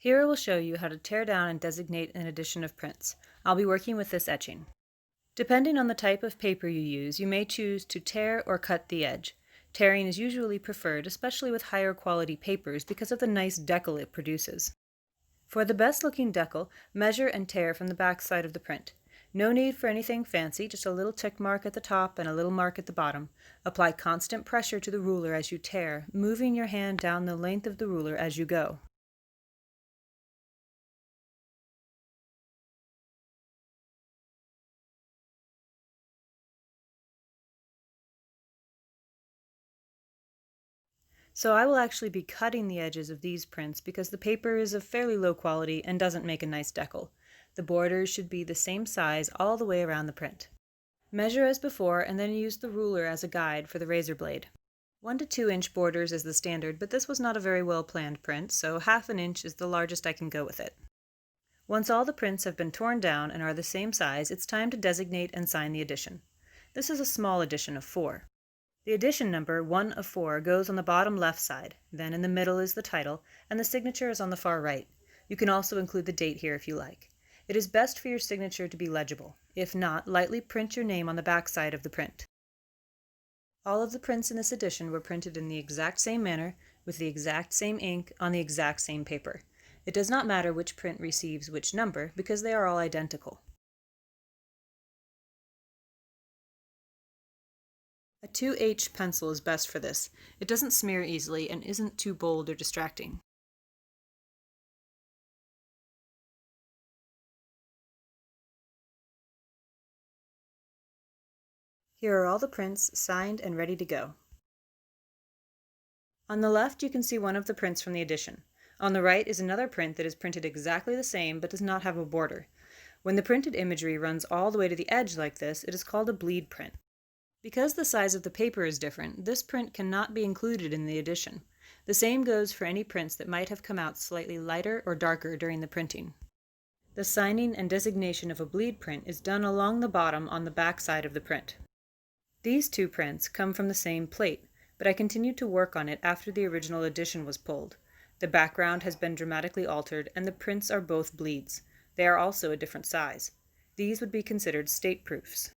Here I will show you how to tear down and designate an edition of prints. I'll be working with this etching. Depending on the type of paper you use, you may choose to tear or cut the edge. Tearing is usually preferred, especially with higher quality papers, because of the nice decal it produces. For the best looking decal, measure and tear from the back side of the print. No need for anything fancy, just a little tick mark at the top and a little mark at the bottom. Apply constant pressure to the ruler as you tear, moving your hand down the length of the ruler as you go. So I will actually be cutting the edges of these prints because the paper is of fairly low quality and doesn't make a nice decal. The borders should be the same size all the way around the print. Measure as before and then use the ruler as a guide for the razor blade. 1 to 2 inch borders is the standard, but this was not a very well planned print, so ½ an inch is the largest I can go with it. Once all the prints have been torn down and are the same size, it's time to designate and sign the edition. This is a small edition of 4. The edition number, 1 of 4, goes on the bottom left side, then in the middle is the title, and the signature is on the far right. You can also include the date here if you like. It is best for your signature to be legible. If not, lightly print your name on the back side of the print. All of the prints in this edition were printed in the exact same manner, with the exact same ink, on the exact same paper. It does not matter which print receives which number, because they are all identical. A 2H pencil is best for this. It doesn't smear easily and isn't too bold or distracting. Here are all the prints signed and ready to go. On the left you can see one of the prints from the edition. On the right is another print that is printed exactly the same but does not have a border. When the printed imagery runs all the way to the edge like this, it is called a bleed print. Because the size of the paper is different, this print cannot be included in the edition. The same goes for any prints that might have come out slightly lighter or darker during the printing. The signing and designation of a bleed print is done along the bottom on the back side of the print. These two prints come from the same plate, but I continued to work on it after the original edition was pulled. The background has been dramatically altered and the prints are both bleeds. They are also a different size. These would be considered state proofs.